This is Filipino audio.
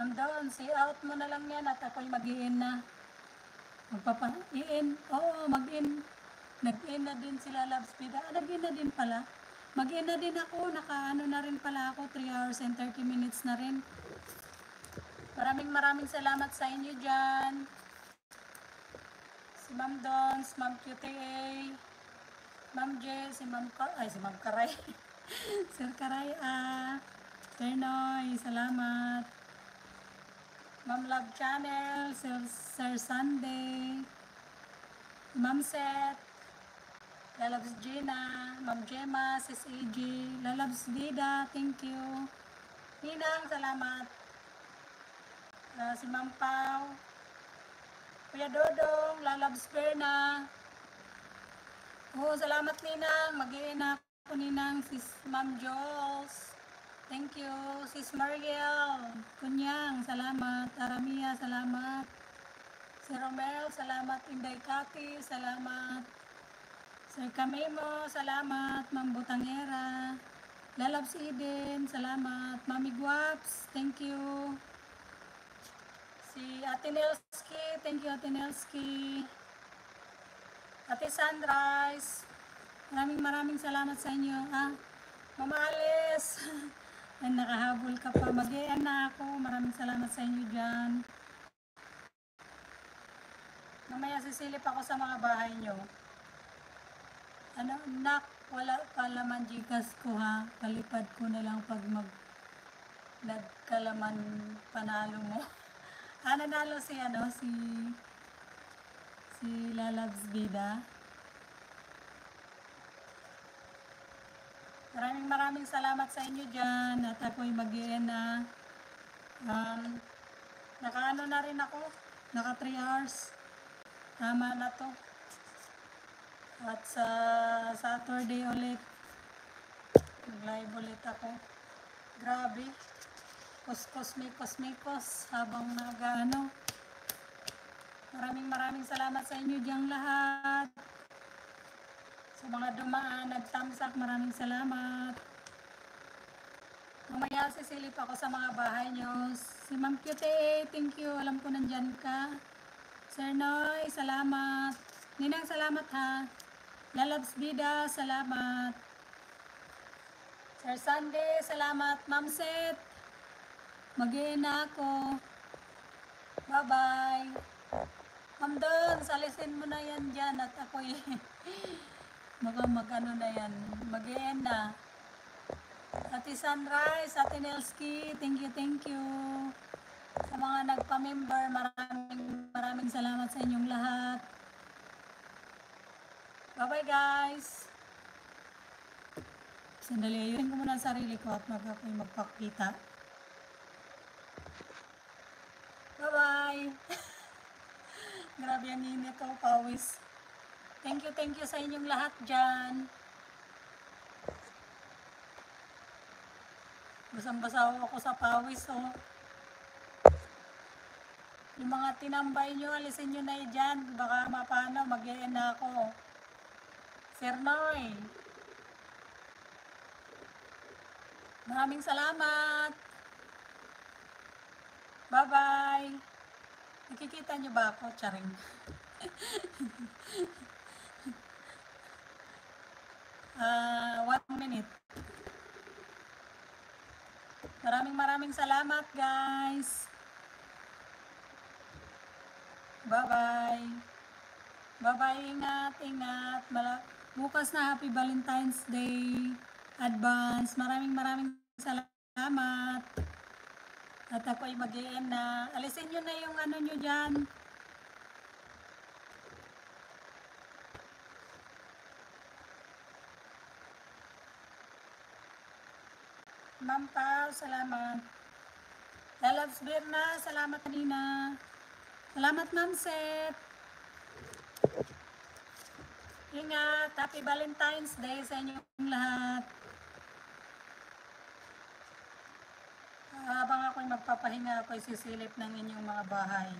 Ma'am Dawn, see out mo na lang yan at ako'y mag-i-in na. Magpapa-i-in. Oo, mag-in. Nag-in na din sila, Loves Bida. Nag-in na din pala. Mag-in na din ako. Naka-ano na rin pala ako. 3 hours and 30 minutes na rin. Maraming salamat sa inyo dyan. Si Ma'am Dons, Ma'am QTA, Ma'am J, si Ma'am Karay. Sir Karay, Ternoy, salamat. Ma'am Love Channel, Sir Sunday, Ma'am Seth, Lalabs Gina, Ma'am Gemma, Sis EG, Lalabs Vida, thank you. Ninang, salamat. Si Ma'am Pau, Kuya Dodong, Lalabs Berna. Salamat Ninang, mag-i-in ako Ninang, Sis Ma'am Jules. Thank you, Sis Mariel, Kunyang, salamat. Aramia, salamat. Si Romel, salamat. Inday Kati, salamat. Sir Camemo, salamat. Ma'am Butangera, Lalabs Eden, salamat. Mami Guaps, thank you. Si Ate Nelski, thank you Ate Nelski. Ate Sunrise, maraming salamat sa inyo. Mama Alice, ay nakahabol ka pa. Mag-i-end na ako. Maraming salamat sa inyo dyan. Mamaya sisilip ako sa mga bahay nyo. Nak, wala pa laman Gcash ko ha. Palipad ko na lang pag nagkalaman panalo mo. Nanalo si Lalabs Bida. Maraming salamat sa inyo dyan. At ako'y mag-i-end na. Naka-ano na rin ako. Naka 3 hours. Tama na to. At sa Saturday ulit, mag-live ulit ako. Grabe. Kosmikos habang nag-ano. Maraming salamat sa inyo dyan lahat. Sa mga dumaan, nag-thumbs-up, maraming salamat. Mamaya sisilip ako sa mga bahay nyo. Si Ma'am QTA, thank you. Alam ko nandyan ka. Sir Noy, salamat. Ninang, salamat ha. Lalabs Bida, salamat. Sir Sunday, salamat. Ma'am Seth, mag-i-in na ako. Bye-bye. Ma'am Don, salisin mo na yan dyan at ako'y baka mag-ano na yan. Mag-i-end na. Ate Sunrise, Ate Nelski, thank you. Sa mga nagpa-member, maraming salamat sa inyong lahat. Bye-bye guys. Sandali, ayusin ko muna ang sarili ko at ako'y magpakita. Bye-bye. Grabe ang init ko, pawis. Thank you sa inyong lahat dyan. Basang-basa ako sa pawis, oh. Yung mga tinambay nyo, alisin nyo na dyan. Baka mapano, mag-i-end na ako. Sir Noy, maraming salamat. Bye-bye. Nakikita nyo ba ako? Charing. 1 minute. Maraming salamat guys. Bye-bye. Bye-bye, ingat. Bukas na Happy Valentine's Day. Advance. Maraming salamat. At ako ay mag-i-end na. Alisin nyo na yung ano nyo dyan. Ma'am Pao, salamat. Lalabs Birna, salamat kanina. Salamat Ma'am Seth. Ingat. Happy Valentine's Day sa inyong lahat. Habang ako'y magpapahinga, ako'y sisilip ng inyong mga bahay.